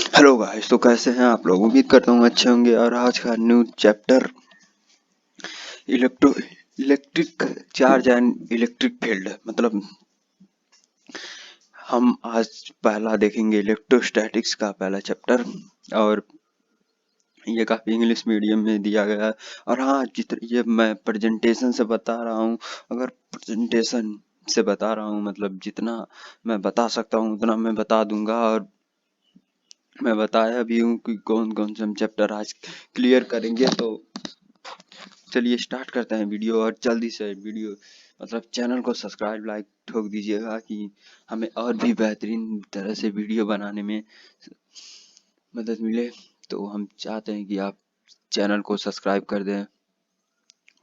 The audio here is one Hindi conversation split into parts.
हेलो गाइस, तो कैसे हैं आप लोग। उम्मीद करता हूँ अच्छे होंगे। और आज का new chapter electro electric charge and electric field, मतलब हम आज पहला देखेंगे इलेक्ट्रोस्टैटिक्स का पहला चैप्टर। और ये काफ़ी इंग्लिश मीडियम में दिया गया है। और हाँ, ये मैं प्रेजेंटेशन से बता रहा हूँ। अगर प्रेजेंटेशन से बता रहा हूँ मतलब जितना मैं बता सकता हूँ उतना मैं बता दूंगा। और मैं बताया भी हूँ कि कौन कौन से हम चैप्टर आज क्लियर करेंगे। तो चलिए स्टार्ट करते हैं वीडियो। और जल्दी से वीडियो मतलब चैनल को सब्सक्राइब लाइक ठोक दीजिएगा कि हमें और भी बेहतरीन तरह से वीडियो बनाने में मदद मिले। तो हम चाहते हैं कि आप चैनल को सब्सक्राइब कर दें।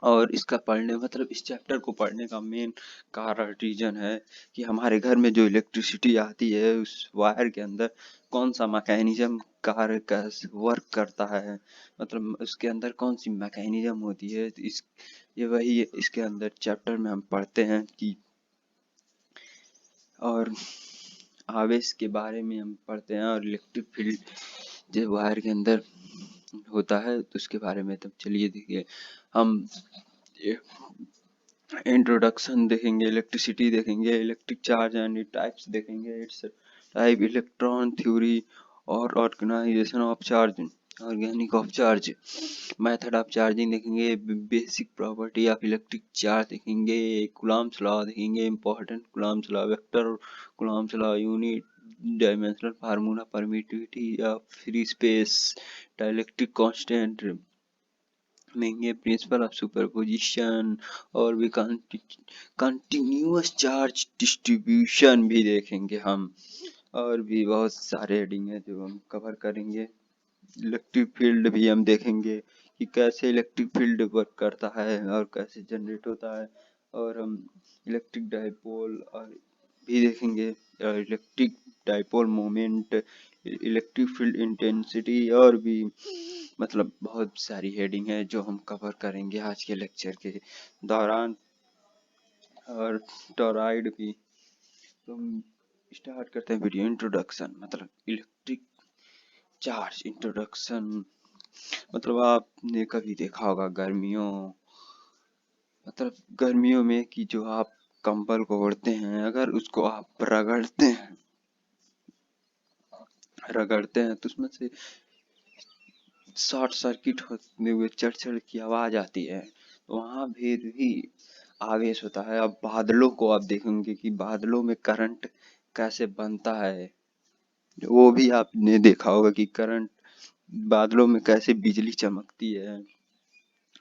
और इसका पढ़ने मतलब इस चैप्टर को पढ़ने का मेन कारण रीजन है कि हमारे घर में जो इलेक्ट्रिसिटी आती है उस वायर के अंदर कौन सा मैकेनिज्म कार्य का वर्क करता है, मतलब उसके अंदर कौन सी मैकेनिज्म होती है। तो इस ये वही इसके अंदर चैप्टर में हम पढ़ते हैं कि और आवेश के बारे में हम पढ़ते हैं। और इलेक्ट्रिक फील्ड जो वायर के अंदर होता है तो उसके बारे में। तब चलिए देखिए, हम इंट्रोडक्शन देखेंगे, इलेक्ट्रिसिटी देखेंगे, इलेक्ट्रिक चार्ज एंड टाइप्स देखेंगे, इट्स टाइप, इलेक्ट्रॉन थ्योरी और organization of charge, organic of charge, method of charging देखेंगे, basic property of electric charge देखेंगे, कूलम्ब्स लॉ देखेंगे, important Coulomb's law, vector Coulomb's law, unit dimensional formula, permittivity of free space, dielectric constant देखेंगे, प्रिंसिपल ऑफ सुपरपोजिशन, और भी कंटिन्यूअस चार्ज डिस्ट्रीब्यूशन भी देखेंगे हम। और भी बहुत सारे हेडिंग है जो हम कवर करेंगे। इलेक्ट्रिक फील्ड भी हम देखेंगे कि कैसे इलेक्ट्रिक फील्ड वर्क करता है और कैसे जनरेट होता है। और हम इलेक्ट्रिक डाइपोल और भी देखेंगे, और electric dipole moment, electric field intensity, और भी मतलब बहुत सारी हेडिंग है जो हम कवर करेंगे आज के लेक्चर के दौरान। और टॉरॉइड भी। तो हम स्टार्ट करते हैं वीडियो। इंट्रोडक्शन मतलब इलेक्ट्रिक चार्ज इंट्रोडक्शन, मतलब आपने कभी देखा होगा गर्मियों मतलब गर्मियों में कि जो आप कंबल को ओढ़ते हैं, अगर उसको आप रगड़ते हैं तो उसमें से शॉर्ट सर्किट होते हुए चढ़ की आवाज आती है। वहां भी आवेश होता है। अब बादलों को आप देखेंगे कि बादलों में करंट कैसे बनता है, वो भी आपने देखा होगा कि करंट बादलों में कैसे बिजली चमकती है।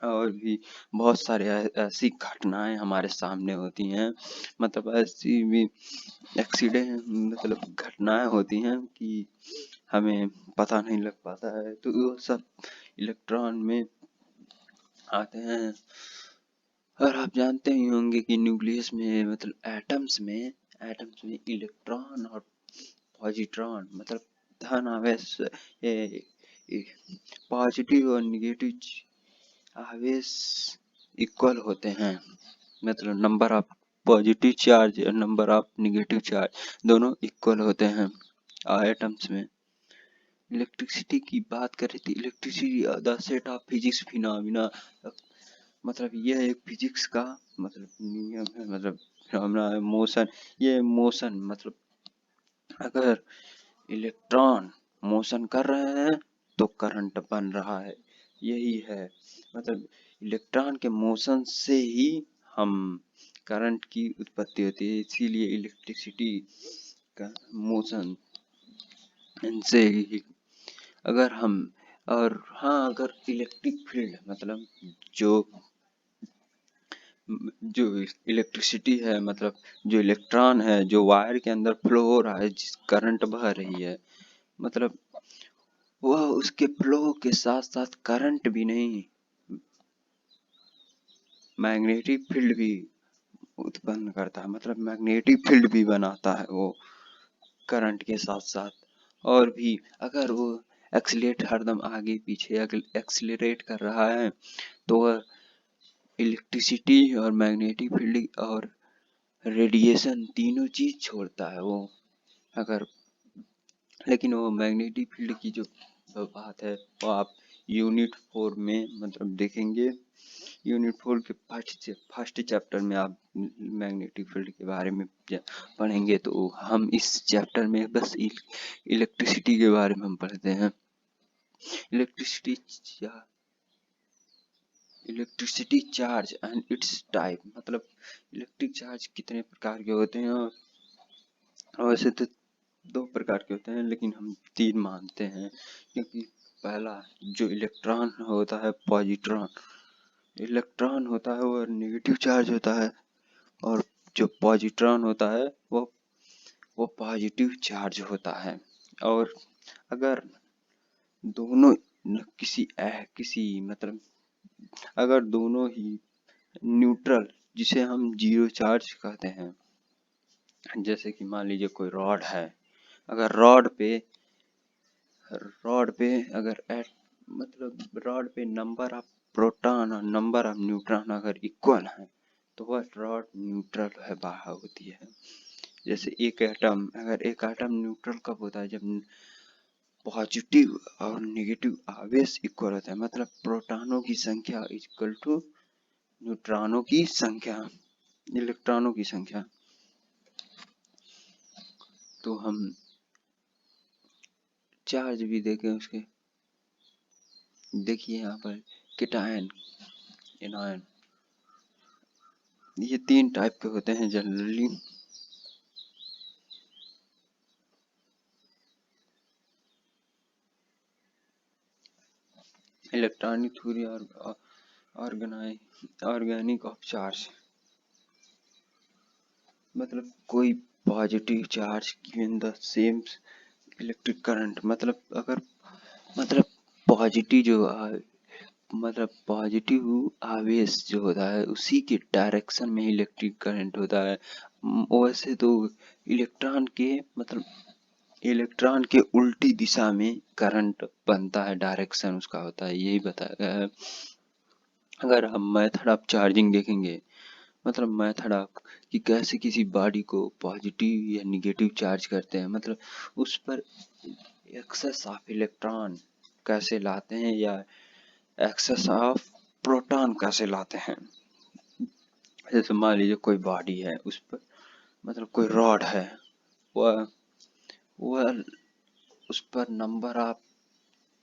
और भी बहुत सारे ऐसी घटनाएं हमारे सामने होती हैं, मतलब ऐसी भी एक्सीडेंट मतलब घटनाएं होती हैं कि हमें पता नहीं लग पाता है। तो वो सब इलेक्ट्रॉन में आते हैं। और आप जानते ही होंगे कि न्यूक्लियस में मतलब एटम्स में इलेक्ट्रॉन और पॉजिट्रॉन मतलब धन आवेश, ये पॉजिटिव और निगेटिव आवेश इक्वल होते हैं। मतलब नंबर ऑफ पॉजिटिव चार्ज और नंबर ऑफ निगेटिव चार्ज दोनों इक्वल होते हैं एटम्स में। इलेक्ट्रिसिटी की बात करें तो electricity the set of physics phenomena, मतलब यह एक फिजिक्स का मतलब नियम है, मतलब फिनोमिना है, मोशन। ये मोशन मतलब अगर इलेक्ट्रॉन मोशन कर रहे हैं तो करंट बन रहा है, यही है। मतलब इलेक्ट्रॉन के मोशन से ही हम करंट की उत्पत्ति होती है, इसीलिए इलेक्ट्रिसिटी का मोशन से ही। अगर हम और हाँ, अगर इलेक्ट्रिक फील्ड मतलब जो जो इलेक्ट्रिसिटी है, मतलब जो इलेक्ट्रॉन है जो वायर के अंदर फ्लो हो रहा है, जिस करंट बह रही है, मतलब वह उसके फ्लो के साथ साथ करंट भी नहीं, मैग्नेटिक फील्ड भी उत्पन्न करता है, मतलब मैग्नेटिक फील्ड भी बनाता है वो करंट के साथ साथ। और भी अगर वो एक्सीलेट हरदम आगे पीछे एक्सीलरेट कर रहा है तो वह इलेक्ट्रिसिटी और मैग्नेटिक फील्ड और रेडिएशन तीनों चीज छोड़ता है वो। अगर लेकिन वो मैग्नेटिक फील्ड की जो बात है वो आप यूनिट 4 में मतलब देखेंगे। यूनिट 4 के फर्स्ट चैप्टर में आप मैग्नेटिक फील्ड के बारे में पढ़ेंगे। तो हम इस चैप्टर में बस इलेक्ट्रिसिटी के बारे में हम पढ़ते हैं। Electricity charge and it's type, मतलब इलेक्ट्रिक चार्ज कितने प्रकार के होते हैं। और वैसे तो 2 प्रकार के होते हैं, लेकिन हम 3 मानते हैं, क्योंकि पहला जो इलेक्ट्रॉन होता है पॉजिट्रॉन, इलेक्ट्रॉन होता है वो नेगेटिव चार्ज होता है, और जो पॉजिट्रॉन होता है वो पॉजिटिव चार्ज होता है। और अगर दोनों किसी मतलब अगर दोनों ही न्यूट्रल, जिसे हम जीरो चार्ज कहते हैं, जैसे कि मान लीजिए कोई रॉड है, अगर रॉड पे अगर मतलब रॉड पे नंबर ऑफ प्रोटॉन और नंबर ऑफ न्यूट्रॉन अगर इक्वल है तो वह रॉड न्यूट्रल है, बाहर होती है। जैसे एक एटम न्यूट्रल कब होता है, जब पॉजिटिव और नेगेटिव आवेश इक्वल होता है, मतलब प्रोटॉनों की संख्या इक्वल टू न्यूट्रॉनों की संख्या, इलेक्ट्रॉनों की संख्या। तो हम चार्ज भी देखें उसके, देखिए यहाँ पर केटायन, एनायन, ये 3 टाइप के होते हैं जनरली। इलेक्ट्रॉनिक थ्योरी और ऑर्गेनिक ऑफ चार्ज, मतलब कोई positive charge given the same electric current, मतलब पॉजिटिव मतलब पॉजिटिव आवेश जो होता है उसी के डायरेक्शन में इलेक्ट्रिक करंट होता है। वैसे तो इलेक्ट्रॉन के उल्टी दिशा में करंट बनता है, डायरेक्शन उसका होता है, यही बताया गया है। अगर हम मेथड ऑफ चार्जिंग देखेंगे, मतलब मेथड ऑफ कि कैसे किसी बॉडी को पॉजिटिव या निगेटिव चार्ज करते हैं, मतलब उस पर एक्सेस ऑफ इलेक्ट्रॉन कैसे लाते हैं या एक्सेस ऑफ प्रोटॉन कैसे लाते हैं। जैसे मान लीजिए कोई बॉडी है, उस पर मतलब कोई रॉड है, वह उस पर नंबर ऑफ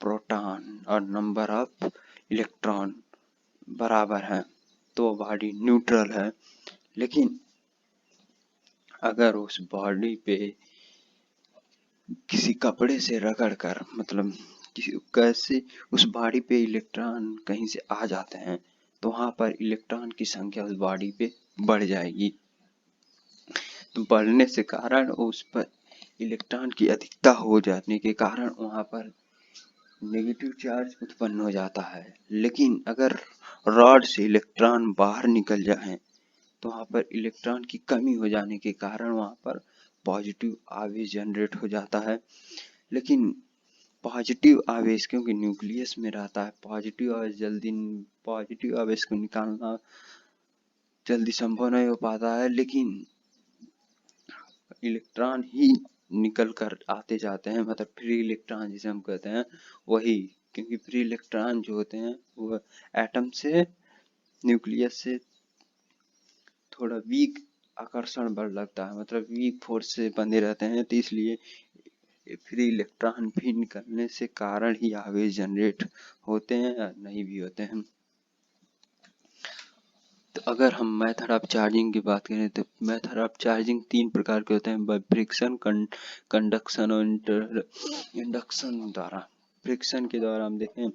प्रोटॉन और नंबर ऑफ इलेक्ट्रॉन बराबर है, तो बॉडी न्यूट्रल है। लेकिन अगर उस बॉडी पे किसी कपड़े से रगड़ कर मतलब कैसे उस बॉडी पे इलेक्ट्रॉन कहीं से आ जाते हैं, तो वहां पर इलेक्ट्रॉन की संख्या उस बॉडी पे बढ़ जाएगी। तो बढ़ने से कारण उस पर इलेक्ट्रॉन की अधिकता हो जाने के कारण वहां पर नेगेटिव चार्ज उत्पन्न हो जाता है। लेकिन अगर रॉड से इलेक्ट्रॉन बाहर निकल जाए तो वहां पर इलेक्ट्रॉन की कमी हो जाने के कारण वहां पर पॉजिटिव आवेश जनरेट हो जाता है। लेकिन पॉजिटिव आवेश क्योंकि न्यूक्लियस में रहता है, पॉजिटिव आवेश को निकालना जल्दी संभव नहीं हो पाता है, लेकिन इलेक्ट्रॉन ही निकल कर आते जाते हैं, मतलब फ्री इलेक्ट्रॉन जिसे हम कहते हैं वही, क्योंकि फ्री इलेक्ट्रॉन जो होते हैं वो एटम से, न्यूक्लियस से थोड़ा वीक आकर्षण बल लगता है, मतलब वीक फोर्स से बंधे रहते हैं, तो इसलिए फ्री इलेक्ट्रॉन भी निकलने से कारण ही आवेश जनरेट होते हैं या नहीं भी होते हैं। तो अगर हम मेथड ऑफ चार्जिंग की बात करें तो मेथड ऑफ चार्जिंग 3 प्रकार के होते हैं, बाय फ्रिक्शन, कंडक्शन और इंडक्शन द्वारा। फ्रिक्शन के द्वारा हम देखें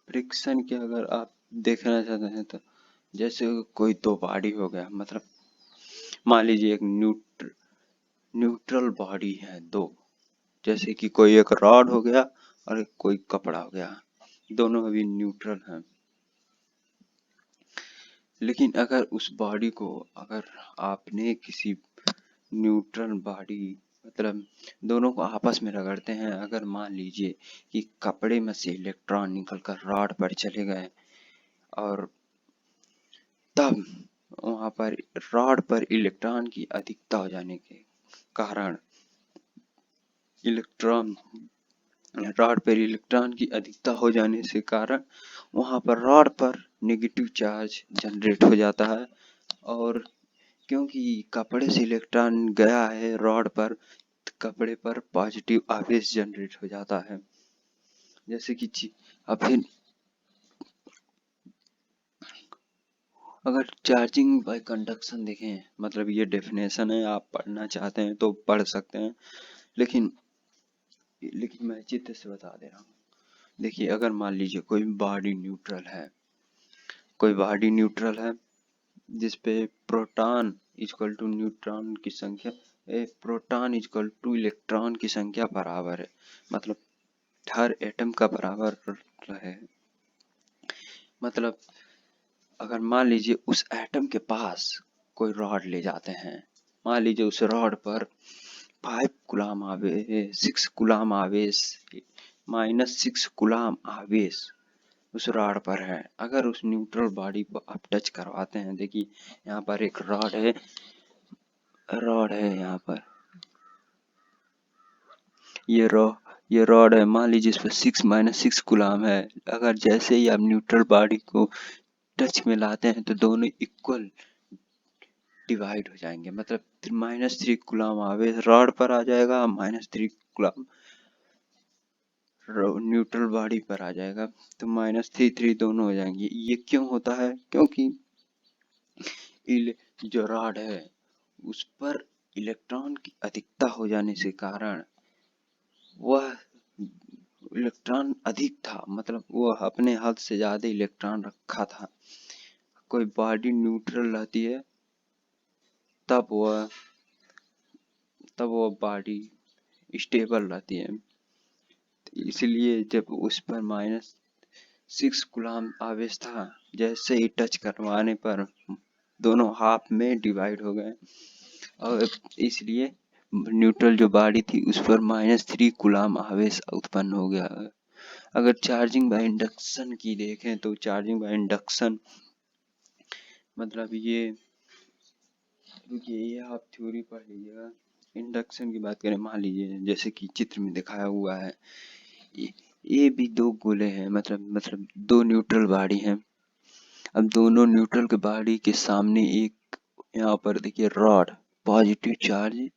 फ्रिक्शन के अगर आप देखना चाहते हैं तो जैसे कोई 2 बॉडी हो गया, मतलब मान लीजिए एक न्यूट्रल बॉडी है 2, जैसे कि कोई एक रॉड हो गया और एक कोई कपड़ा हो गया, दोनों अभी न्यूट्रल हैं। लेकिन अगर उस बॉडी को अगर आपने किसी न्यूट्रल बॉडी मतलब दोनों को आपस में रगड़ते हैं, अगर मान लीजिए कि कपड़े में से इलेक्ट्रॉन निकलकर रॉड पर चले गए और तब वहां पर रॉड पर इलेक्ट्रॉन की अधिकता हो जाने के कारण रॉड पर इलेक्ट्रॉन की अधिकता हो जाने से कारण वहां पर रॉड पर नेगेटिव चार्ज जनरेट हो जाता है। और क्योंकि कपड़े से इलेक्ट्रॉन गया है रॉड पर, कपड़े पर पॉजिटिव आवेश जनरेट हो जाता है। जैसे कि अब फिर अगर चार्जिंग बाय कंडक्शन देखें, मतलब ये डेफिनेशन है, आप पढ़ना चाहते हैं तो पढ़ सकते हैं, लेकिन मैं चित्र से बता दे रहा हूँ। देखिए, अगर मान लीजिए कोई बॉडी न्यूट्रल है जिसपे प्रोटॉन इक्वल टू न्यूट्रॉन की संख्या, प्रोटॉन इक्वल टू इलेक्ट्रॉन की संख्या बराबर है, मतलब हर एटम का बराबर है। मतलब अगर मान लीजिए उस एटम के पास कोई रॉड ले जाते हैं, मान लीजिए उस रॉड पर 6 कूलाम आवेश -6 कूलाम आवेश उस रॉड पर है। अगर उस न्यूट्रल बॉडी को आप टच करवाते हैं, देखिए यहाँ पर एक रॉड है यहाँ पर, ये रॉड है, मान लीजिए इस पर 6 कूलाम है। अगर जैसे ही आप न्यूट्रल बॉडी को टच में लाते हैं तो दोनों इक्वल डिवाइड हो जाएंगे, मतलब -3 कूलाम आवेश रॉड पर आ जाएगा, -3 कूलाम न्यूट्रल बॉडी पर आ जाएगा, तो -3 दोनों हो जाएंगे। ये क्यों होता है? क्योंकि जो रॉड है उस पर इलेक्ट्रॉन की अधिकता हो जाने से कारण वह इलेक्ट्रॉन अधिक था, मतलब वह अपने हद से ज्यादा इलेक्ट्रॉन रखा था। कोई बॉडी न्यूट्रल रहती है तब वह बॉडी स्टेबल रहती है। इसलिए जब उस पर -6 कूलाम आवेश था, जैसे ही टच करवाने पर दोनों हाफ में डिवाइड हो गए, और इसलिए न्यूट्रल जो बॉडी थी उस पर -3 कूलाम आवेश उत्पन्न हो गया। अगर चार्जिंग बाय इंडक्शन की देखें तो चार्जिंग बाय इंडक्शन मतलब ये आप थ्योरी पढ़ लीजिएगा। इंडक्शन की बात करें, मान लीजिए जैसे कि चित्र में दिखाया हुआ है, ये भी दो गोले हैं, मतलब दो न्यूट्रल बॉडी हैं। अब दोनों न्यूट्रल के बॉडी के सामने एक यहाँ पर देखिए रॉड पॉजिटिव चार्ज,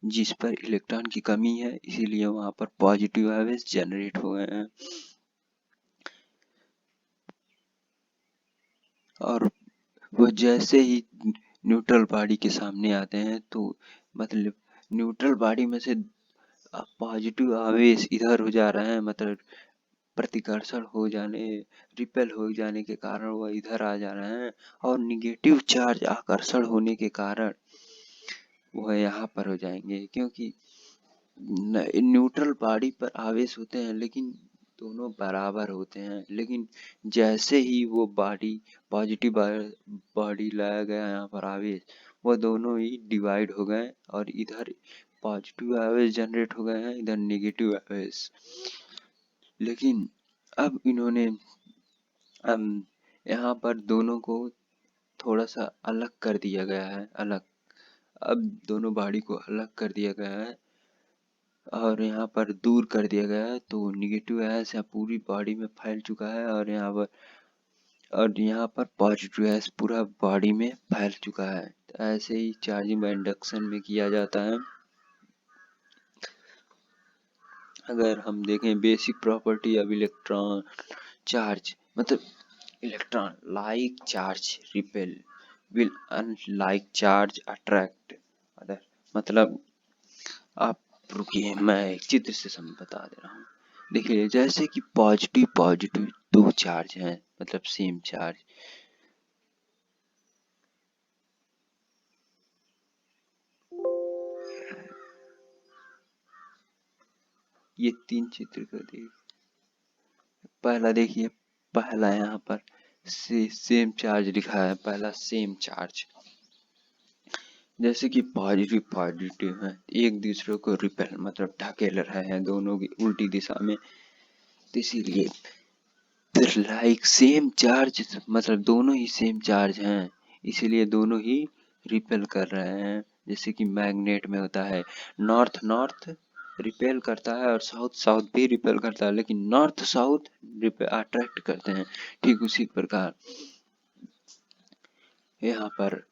जिस पर इलेक्ट्रॉन की कमी है, इसीलिए वहां पर पॉजिटिव आवेश जनरेट हो गए हैं। और वो जैसे ही न्यूट्रल बॉडी के सामने आते हैं तो मतलब न्यूट्रल बॉडी में से पॉजिटिव आवेश इधर हो जा रहे हैं, मतलब प्रतिकर्षण हो जाने, रिपेल हो जाने के कारण वह इधर आ जा रहे हैं, और निगेटिव चार्ज आकर्षण होने के कारण वह यहाँ पर हो जाएंगे। क्योंकि न्यूट्रल बॉडी पर आवेश होते हैं लेकिन दोनों बराबर होते हैं, लेकिन जैसे ही वो बॉडी पॉजिटिव बॉडी लाया गया यहाँ पर आवेश, वह दोनों ही डिवाइड हो गए और इधर पॉजिटिव आवेश जनरेट हो गए हैं, इधर नेगेटिव आवेश। लेकिन अब इन्होंने यहाँ पर दोनों को थोड़ा सा अलग कर दिया गया है, अब दोनों बॉडी को अलग कर दिया गया है और यहाँ पर दूर कर दिया गया है, तो निगेटिव आयस यहाँ पूरी बॉडी में फैल चुका है, और यहाँ पर पॉजिटिव आयस पूरा बॉडी में फैल चुका है। तो ऐसे ही चार्जिंग बाय इंडक्शन में किया जाता है। अगर हम देखें basic property of electron charge, मतलब electron like charge repel will unlike charge attract other, मतलब आप रुकिए, मैं एक चित्र से बता दे रहा हूँ। देखिए जैसे कि पॉजिटिव दो चार्ज हैं, मतलब सेम चार्ज, ये 3 चित्र को देखिए। पहला देखिए, पहला यहाँ पर सेम चार्ज लिखा है, पहला सेम चार्ज, जैसे कि पॉजिटिव है, एक दूसरे को रिपेल मतलब ढकेल रहे हैं दोनों की उल्टी दिशा में, तो इसीलिए फिर लाइक सेम चार्ज, मतलब दोनों ही सेम चार्ज हैं, इसीलिए दोनों ही रिपेल कर रहे हैं। जैसे कि मैग्नेट में होता है, नॉर्थ नॉर्थ रिपेल करता है और साउथ साउथ भी रिपेल करता है, लेकिन नॉर्थ साउथ अट्रैक्ट करते हैं। ठीक उसी प्रकार यहाँ पर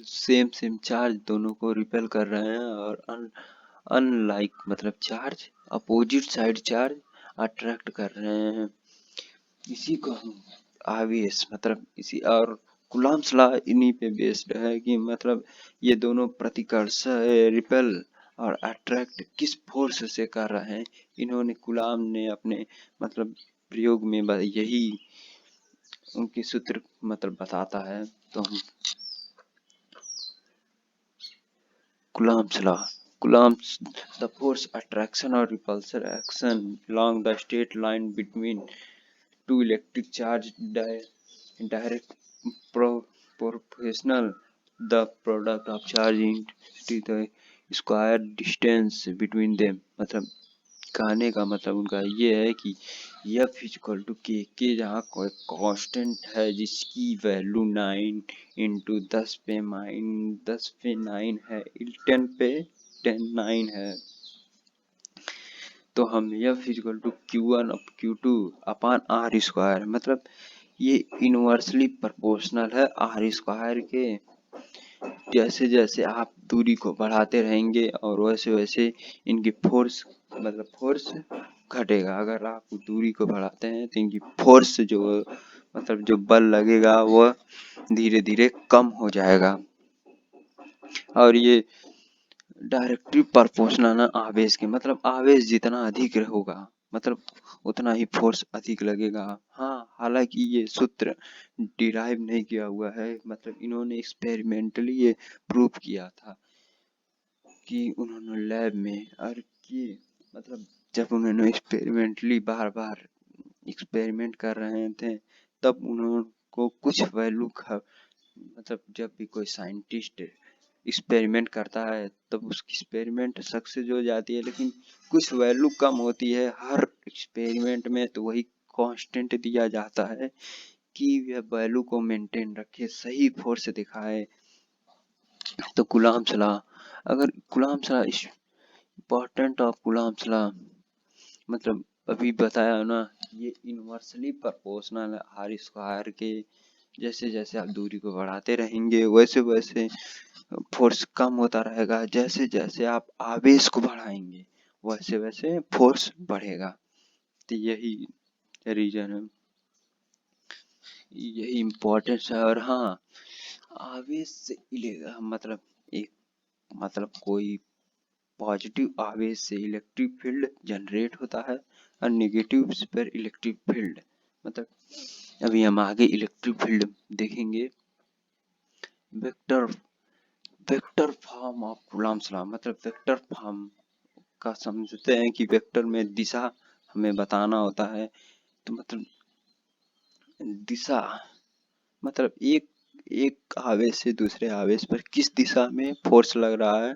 सेम सेम चार्ज दोनों को रिपेल कर रहे हैं और अनलाइक मतलब charge opposite side charge attract कर रहे हैं। इसी को हम आवेश मतलब इसी और कूलॉम्स लॉ इन्हीं पे बेस्ड है कि मतलब ये दोनों प्रतिकर्ष रिपेल और अट्रैक्ट किस फोर्स से कर रहे हैं। इन्होंने कूलॉम ने अपने मतलब प्रयोग में यही उनके सूत्र मतलब बताता है। तो हम Coulomb's law. Coulomb's the force attraction or repulsion action along the straight line between two electric charge direct proportional the product of charge into the square distance between them। मतलब कहने का मतलब उनका ये है कि F इक्वल टू के जहाँ कोई कांस्टेंट है जिसकी वैल्यू 9 इंटू 10 पे 9 है, 10 पे 9 है। तो हम F equal to Q1 Q2 upon R square मतलब ये इनवर्सली प्रोपोर्शनल है R स्क्वायर के। जैसे जैसे आप दूरी को बढ़ाते रहेंगे और वैसे वैसे इनकी फोर्स मतलब फोर्स घटेगा। अगर आप दूरी को बढ़ाते हैं तो इनकी फोर्स जो मतलब जो बल लगेगा वह धीरे धीरे कम हो जाएगा। और ये डायरेक्टली प्रोपोर्शनल है आवेश के, मतलब आवेश जितना अधिक होगा मतलब उतना ही फोर्स अधिक लगेगा। हाँ, हालांकि ये सूत्र डिराइव नहीं किया हुआ है, मतलब इन्होंने एक्सपेरिमेंटली ये प्रूव किया था कि उन्होंने लैब में और कि मतलब जब उन्होंने एक्सपेरिमेंटली बार बार एक्सपेरिमेंट कर रहे थे तब उनको कुछ वैल्यू मतलब जब भी कोई साइंटिस्ट एक्सपेरिमेंट करता है तब उसकी एक्सपेरिमेंट सक्सेस हो जाती है, लेकिन कुछ वैल्यू कम होती है हर एक्सपेरिमेंट में। तो वही कांस्टेंट दिया जाता है कि यह वैल्यू को मेंटेन रखे, सही फोर्स दिखाए। तो कूलॉम्स लॉ, अगर Coulomb's law important of Coulomb's law मतलब अभी बताया ना, ये इनवर्सली प्रोपोर्शनल है आर स्क्वायर के। जैसे जैसे आप दूरी को बढ़ाते रहेंगे वैसे वैसे फोर्स कम होता रहेगा, जैसे जैसे आप आवेश को बढ़ाएंगे वैसे वैसे फोर्स बढ़ेगा। तो यही रीजन है, यही इम्पोर्टेंस है। और हाँ, आवेश से मतलब एक मतलब कोई पॉजिटिव आवेश से इलेक्ट्रिक फील्ड जनरेट होता है और नेगेटिव पर इलेक्ट्रिक फील्ड मतलब अभी हम आगे इलेक्ट्रिक फील्ड देखेंगे। Vector vector form of Coulomb's law मतलब वेक्टर फॉर्म का समझते हैं कि वेक्टर में दिशा हमें बताना होता है। तो मतलब दिशा मतलब एक आवेश से दूसरे आवेश पर किस दिशा में फोर्स लग रहा है,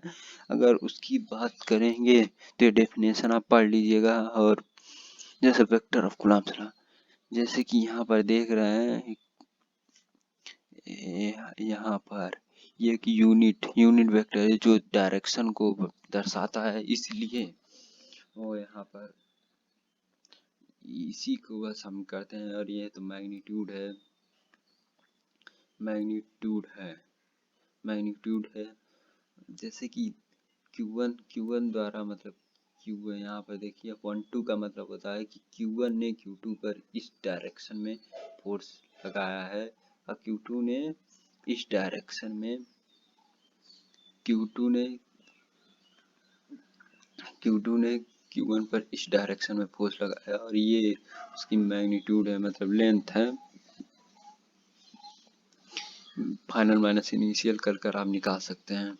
अगर उसकी बात करेंगे तो डेफिनेशन आप पढ़ लीजिएगा। और जैसे वेक्टर ऑफ कूलॉम्स लॉ, जैसे कि यहाँ पर देख रहे हैं यहाँ पर ये एक यूनिट वेक्टर है जो डायरेक्शन को दर्शाता है, इसलिए वो यहाँ पर इसी को बस हम करते हैं। और ये तो मैग्नीट्यूड है, मैग्नीट्यूड है जैसे कि Q1 द्वारा मतलब Q1 यहाँ पर देखिए 1 2 का मतलब होता है कि Q1 ने Q2 पर इस डायरेक्शन में फोर्स लगाया है और Q2 ने इस डायरेक्शन में Q2 ने Q1 पर इस डायरेक्शन में फोर्स लगाया और ये उसकी मैग्नीट्यूड है मतलब लेंथ है। फाइनल माइनस इनिशियल कर आप निकाल सकते हैं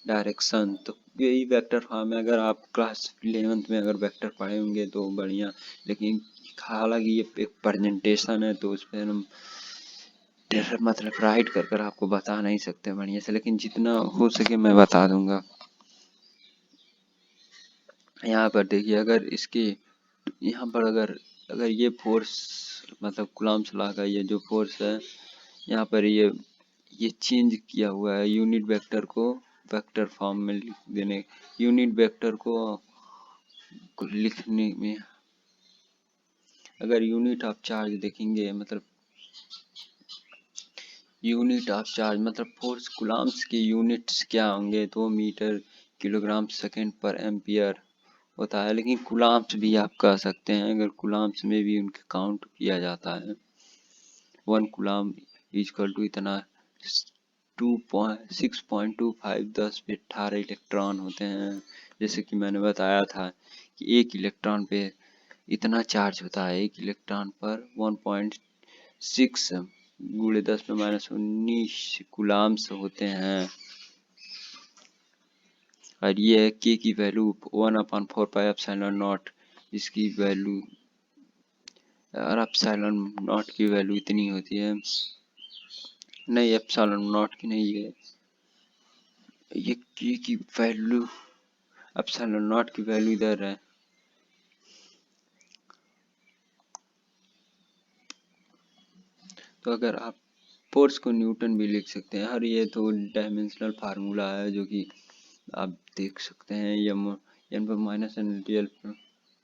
डायरेक्शन। तो यही वेक्टर फॉर्म है, अगर आप क्लास 11th में अगर वेक्टर पढ़े होंगे तो बढ़िया, लेकिन हालांकि ये एक प्रेजेंटेशन है तो उस पर हम मतलब राइट कर आपको बता नहीं सकते बढ़िया से, लेकिन जितना हो सके मैं बता दूंगा। यहाँ पर देखिए अगर इसके यहाँ पर अगर ये फोर्स मतलब कूलम्ब्स लॉ का ये जो फोर्स है, यहाँ पर ये चेंज किया हुआ है यूनिट वेक्टर को वेक्टर फॉर्म में लिख देने, यूनिट वेक्टर को लिखने में। अगर यूनिट ऑफ चार्ज देखेंगे, मतलब यूनिट ऑफ चार्ज मतलब फोर्स कूलम्ब्स के यूनिट्स क्या होंगे, तो मीटर किलोग्राम सेकेंड पर एम्पियर होता है। लेकिन कूलम्ब्स भी आप कह सकते हैं, अगर कूलम्ब्स में भी उनके काउंट किया जाता है। 1 कूलम्ब इक्वल टू इतना 6.25 10 पे 18 इलेक्ट्रॉन होते हैं। जैसे कि मैंने बताया था कि एक इलेक्ट्रॉन पे इतना चार्ज होता है, एक इलेक्ट्रॉन पर 1.6 गुणे 10 पे -19 कूलम्ब्स होते हैं। और ये है के की वैल्यू 1/4πε0, इसकी वैल्यू और एप्सिलॉन नॉट की वैल्यू इतनी होती है, नहीं एप्सिलॉन नॉट की नहीं है, ये के की वैल्यू एप्सिलॉन नॉट की वैल्यू इधर है। तो अगर आप फोर्स को न्यूटन भी लिख सकते हैं, और ये तो डायमेंशनल फार्मूला है जो कि आप देख सकते हैं, एन पर माइनस एन रियल,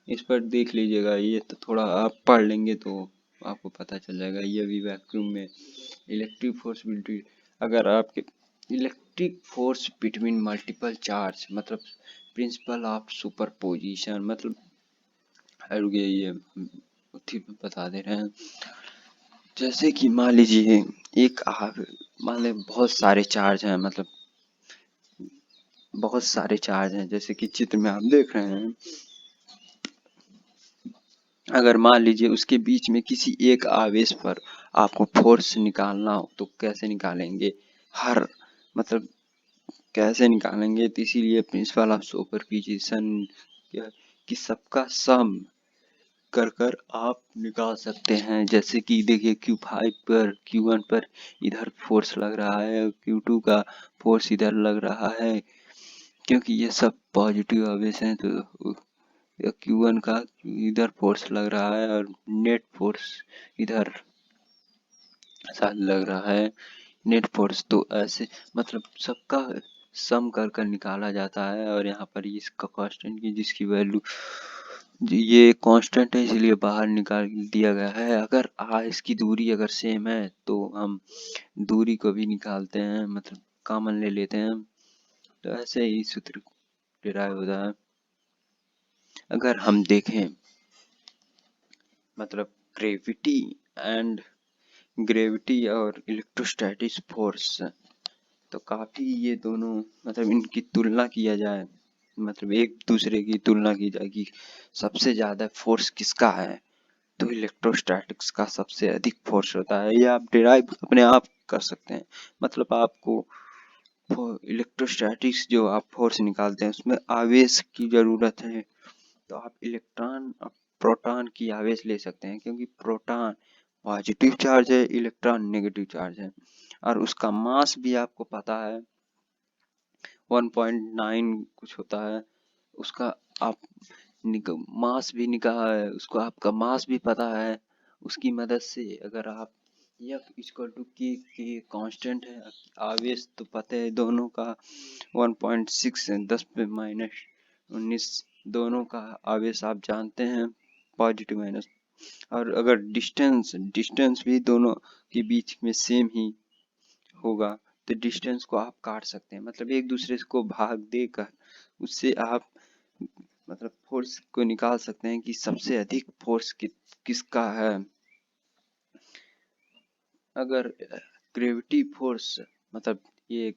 इस पर देख लीजिएगा। ये तो थोड़ा आप पढ़ लेंगे तो आपको पता चल जाएगा। ये भी वैक्यूम में इलेक्ट्रिक फोर्स बिटवीन, अगर आपके electric force between multiple charge मतलब प्रिंसिपल ऑफ सुपरपोजिशन, मतलब ये बता दे रहे हैं। जैसे कि मान लीजिए मान लें बहुत सारे चार्ज हैं, मतलब बहुत सारे चार्ज हैं, जैसे कि चित्र में आप देख रहे हैं। अगर मान लीजिए उसके बीच में किसी एक आवेश पर आपको फोर्स निकालना हो तो कैसे निकालेंगे, हर मतलब कैसे निकालेंगे, तो इसीलिए प्रिंसिपल ऑफ सुपरपोजिशन कि सबका सम कर आप निकाल सकते हैं। जैसे कि देखिए Q5 पर Q1 पर इधर फोर्स लग रहा है, Q2 का फोर्स इधर लग रहा है, क्योंकि ये सब पॉजिटिव आवेश हैं, तो Q1 का इधर फोर्स लग रहा है और नेट फोर्स इधर साथ लग रहा है, नेट फोर्स। तो ऐसे मतलब सबका सम कर निकाला जाता है। और यहाँ पर इसका कांस्टेंट की जिसकी वैल्यू ये कांस्टेंट है, इसलिए बाहर निकाल दिया गया है। अगर इसकी दूरी अगर सेम है तो हम दूरी को भी निकालते हैं, मतलब कॉमन ले लेते हैं। तो ऐसे ही सूत्र डिराइव होता है। अगर हम देखें मतलब ग्रेविटी और इलेक्ट्रोस्टैटिक फोर्स, तो काफी ये दोनों मतलब इनकी तुलना किया जाए, मतलब एक दूसरे की तुलना की जाए कि सबसे ज्यादा फोर्स किसका है, तो इलेक्ट्रोस्टैटिक्स का सबसे अधिक फोर्स होता है। ये आप डिराइव अपने आप कर सकते हैं। मतलब आपको इलेक्ट्रोस्टैटिक्स जो आप फोर्स निकालते हैं उसमें आवेश की जरूरत है, तो आप इलेक्ट्रॉन और प्रोटॉन की आवेश ले सकते हैं, क्योंकि प्रोटॉन पॉजिटिव चार्ज है, इलेक्ट्रॉन नेगेटिव चार्ज है। और उसका मास भी आपको पता है 1.9 कुछ होता है, उसका आप मास भी निकाला है, उसको आपका मास भी पता है। उसकी मदद से अगर आप F इक्वल टू के कांस्टेंट है, आवेश तो पता है दोनों का 1.6 10 पे -19 दोनों का आवेश आप जानते हैं, पॉजिटिव माइनस। और अगर डिस्टेंस भी दोनों के बीच में सेम ही होगा तो डिस्टेंस को आप काट सकते हैं, मतलब एक दूसरे को भाग देकर उससे आप मतलब फोर्स को निकाल सकते हैं कि सबसे अधिक फोर्स किसका है। अगर ग्रेविटी फोर्स मतलब ये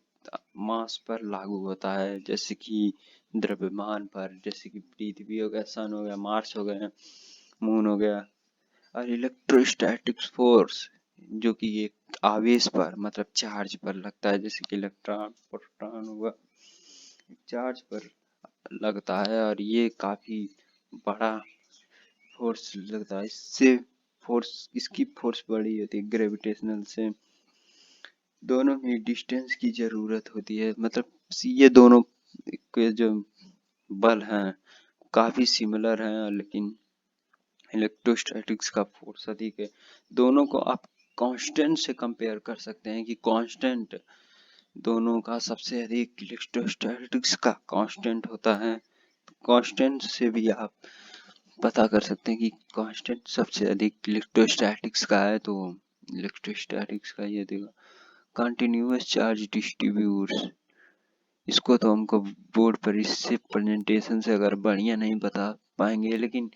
मास पर लागू होता है, जैसे कि द्रव्यमान पर, जैसे कि पृथ्वी हो गया, सन हो गया, मार्स हो गया, मून हो गया। और इलेक्ट्रोस्टैटिक फोर्स जो कि एक आवेश पर मतलब चार्ज पर लगता है, जैसे कि इलेक्ट्रॉन प्रोटॉन हुआ, चार्ज पर लगता है, और ये काफी बड़ा फोर्स लगता है। इसकी फोर्स बड़ी होती है ग्रेविटेशनल से। दोनों में डिस्टेंस की जरूरत होती है, मतलब ये दोनों के जो बल हैं काफी सिमिलर हैं, लेकिन इलेक्ट्रोस्टैटिक्स का फोर्स अधिक है। दोनों को आप कांस्टेंट से कंपेयर कर सकते हैं कि कांस्टेंट दोनों का सबसे अधिक इलेक्ट्रोस्टैटिक्स का कांस्टेंट होता है। कांस्टेंट से भी आप पता कर सकते हैं कि कांस्टेंट सबसे अधिक इलेक्ट्रोस्टैटिक्स का है, तो इलेक्ट्रोस्टैटिक्स का ये देखो कंटिन्यूअस चार्ज डिस्ट्रीब्यूट्स। इसको तो हमको बोर्ड पर इससे प्रेजेंटेशन से अगर बढ़िया नहीं बता पाएंगे, लेकिन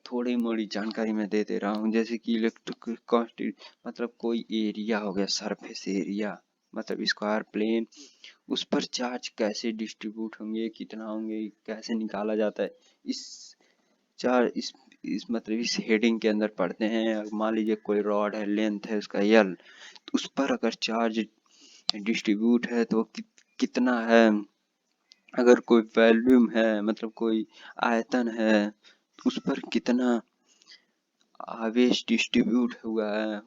थोड़ी मोड़ी जानकारी मैं दे दे रहा हूँ। जैसे कि इलेक्ट्रिक कांस्टेंट मतलब कोई एरिया हो गया, सरफेस एरिया मतलब स्क्वायर प्लेन, उस पर चार्ज कैसे डिस्ट्रीब्यूट होंगे, कितना होंगे, कैसे निकाला जाता है, इस चार्ज इस मतलब इस हेडिंग के अंदर पढ़ते हैं। मान लीजिए कोई रॉड है, लेंथ है उसका L, तो उस पर अगर चार्ज डिस्ट्रीब्यूट है तो कितना है। अगर कोई वॉल्यूम है मतलब कोई आयतन है, उस पर कितना आवेश डिस्ट्रीब्यूट हुआ है,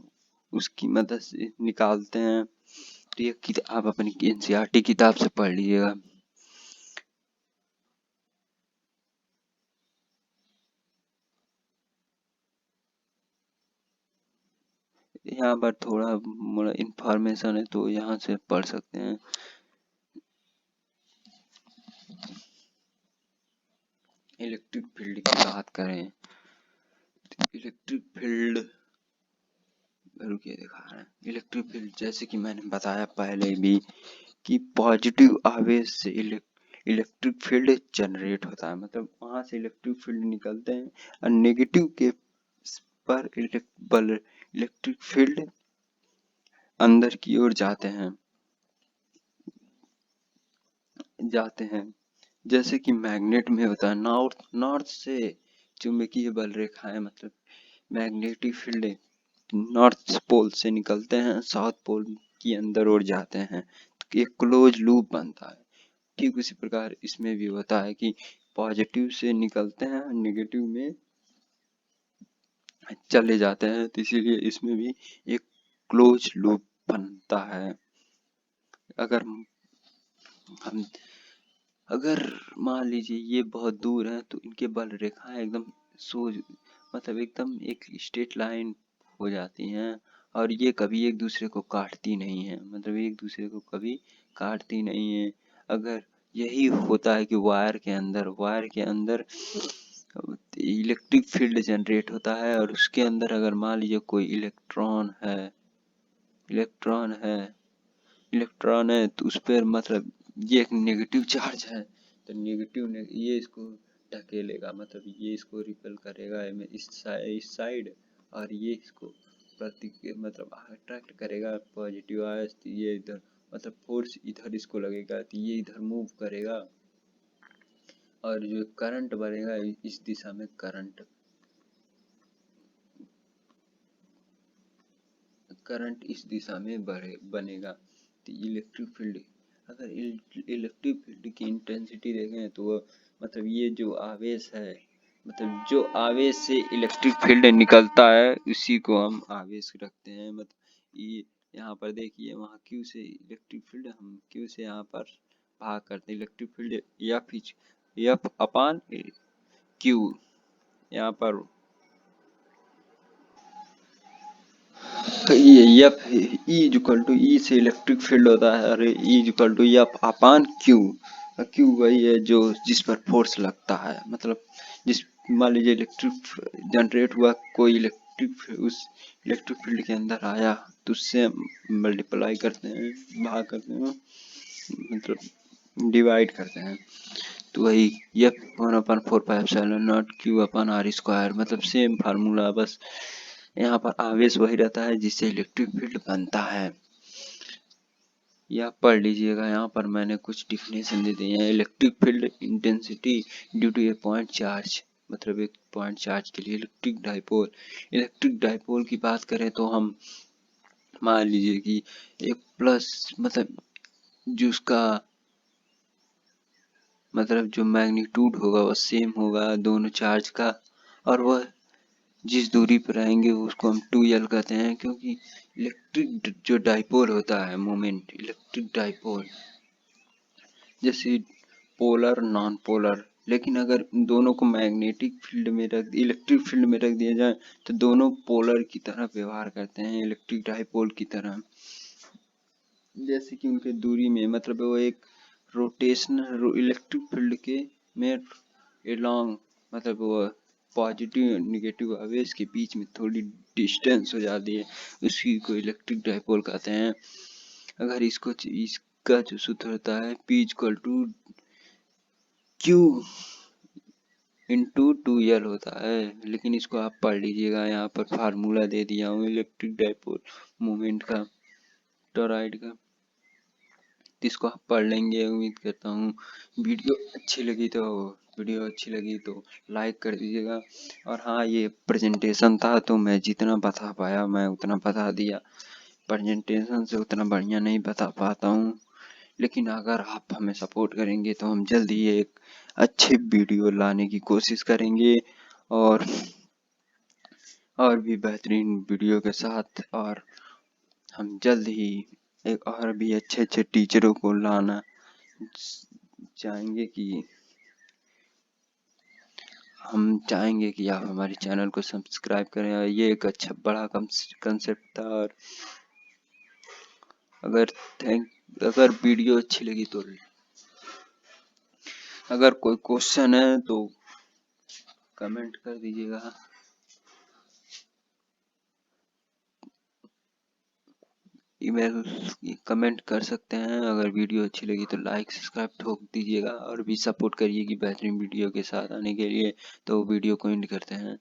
उसकी मदद से निकालते हैं। तो ये आप अपनी NCERT किताब से पढ़ लीजिएगा। यहाँ पर थोड़ा मोड़ा इंफॉर्मेशन है तो यहाँ से पढ़ सकते हैं। इलेक्ट्रिक फील्ड की बात करें, इलेक्ट्रिक फील्ड रुकिए दिखा रहे हैं। इलेक्ट्रिक फील्ड जैसे कि मैंने बताया पहले भी कि पॉजिटिव आवेश से इलेक्ट्रिक फील्ड जनरेट होता है, मतलब वहां से इलेक्ट्रिक फील्ड निकलते हैं, और नेगेटिव के पर इलेक्ट्रिक फील्ड अंदर की ओर जाते हैं। जैसे कि मैग्नेट में होता है, नॉर्थ से चुंबकीय बल रेखाएं मतलब मैग्नेटिक फील्ड नॉर्थ पोल से निकलते हैं, साउथ पोल की अंदर ओर जाते हैं, तो एक क्लोज लूप बनता है। ठीक उसी प्रकार इसमें भी होता है कि पॉजिटिव से निकलते हैं, नेगेटिव में चले जाते हैं, तो इसीलिए इसमें भी एक क्लोज लूप बनता है। हम अगर मान लीजिए ये बहुत दूर है तो इनके बल रेखाएं एकदम सोज मतलब एकदम एक स्ट्रेट लाइन हो जाती हैं, और ये कभी एक दूसरे को काटती नहीं है, मतलब एक दूसरे को कभी काटती नहीं है। अगर यही होता है कि वायर के अंदर इलेक्ट्रिक फील्ड जनरेट होता है, और उसके अंदर अगर मान लीजिए कोई इलेक्ट्रॉन है तो उस पर मतलब ये एक नेगेटिव चार्ज है, तो ये इसको ढकेलेगा, मतलब ये इसको रिपेल करेगा इस साइड, और ये इसको प्रति मतलब अट्रैक्ट करेगा पॉजिटिव आयस, तो ये इधर मतलब फोर्स इधर इसको लगेगा तो ये इधर मूव करेगा, और जो करंट बनेगा इस दिशा में करंट इस दिशा में बनेगा। तो इलेक्ट्रिक फील्ड अगर इलेक्ट्रिक फील्ड की इंटेंसिटी देखें तो मतलब ये जो आवेश है, मतलब जो आवेश से इलेक्ट्रिक फील्ड निकलता है उसी को हम आवेश रखते हैं। मतलब ये यहाँ पर देखिए वहाँ Q से इलेक्ट्रिक फील्ड हम Q से यहाँ पर भाग करते हैं, electric field F upon Q यहाँ पर F E equal to E से इलेक्ट्रिक फील्ड होता है, और E equal to F upon Q. Q वही है जो जिस पर फोर्स लगता है, मतलब जिस मान लीजिए इलेक्ट्रिक जनरेट हुआ, कोई उस इलेक्ट्रिक फील्ड के अंदर आया तो उससे मल्टीप्लाई करते हैं, भाग करते हैं, मतलब डिवाइड करते हैं, तो वही F 1/4πε0 Q upon R square, मतलब सेम फार्मूला, बस यहाँ पर आवेश वही रहता है जिससे इलेक्ट्रिक फील्ड बनता है। यह पढ़ लीजिएगा, यहाँ पर मैंने कुछ डिफिनेशन दे दी है। Electric field intensity due to a point charge, मतलब एक पॉइंट चार्ज के लिए इलेक्ट्रिक डाइपोल की बात करें तो हम मान लीजिए कि एक प्लस मतलब जो उसका मतलब जो मैग्नीट्यूड होगा वह सेम होगा दोनों चार्ज का, और वह जिस दूरी पर रहेंगे उसको हम 2L कहते हैं, क्योंकि इलेक्ट्रिक जो डाइपोल होता है इलेक्ट्रिक डाइपोल, जैसे पोलर नॉन पोलर, लेकिन अगर दोनों को मैग्नेटिक फील्ड में इलेक्ट्रिक फील्ड में रख दिया जाए तो दोनों पोलर की तरह व्यवहार करते हैं, इलेक्ट्रिक डाइपोल की तरह। जैसे कि उनके दूरी में मतलब वो एक रोटेशनल इलेक्ट्रिक फील्ड के में एलॉन्ग मतलब वो पॉजिटिव नेगेटिव आवेश के बीच में थोड़ी डिस्टेंस हो जाती है, उसी को इलेक्ट्रिक डाइपोल कहते हैं। अगर इसका जो सूत्र होता है P equal to Q into 2L होता है, लेकिन इसको आप पढ़ लीजिएगा, यहाँ पर फार्मूला दे दिया हूँ इलेक्ट्रिक डाइपोल मोमेंट का, टॉरॉइड का, इसको आप पढ़ लेंगे। उम्मीद करता हूँ वीडियो अच्छी लगी तो लाइक कर दीजिएगा। और हाँ, ये प्रेजेंटेशन था तो मैं जितना बता पाया मैं उतना बता दिया, प्रेजेंटेशन से उतना बढ़िया नहीं बता पाता हूँ, लेकिन अगर आप हमें सपोर्ट करेंगे तो हम जल्द ही एक अच्छे वीडियो लाने की कोशिश करेंगे, और भी बेहतरीन वीडियो के साथ, और हम जल्द ही एक और भी अच्छे अच्छे टीचरों को लाना चाहेंगे कि आप हमारे चैनल को सब्सक्राइब करें। ये एक अच्छा बड़ा कंसेप्ट था। और अगर वीडियो अच्छी लगी तो अगर कोई क्वेश्चन है तो कमेंट कर दीजिएगा, ईमेल कमेंट कर सकते हैं। अगर वीडियो अच्छी लगी तो लाइक सब्सक्राइब ठोक दीजिएगा, और भी सपोर्ट करिए कि बेहतरीन वीडियो के साथ आने के लिए। तो वीडियो को एंड करते हैं।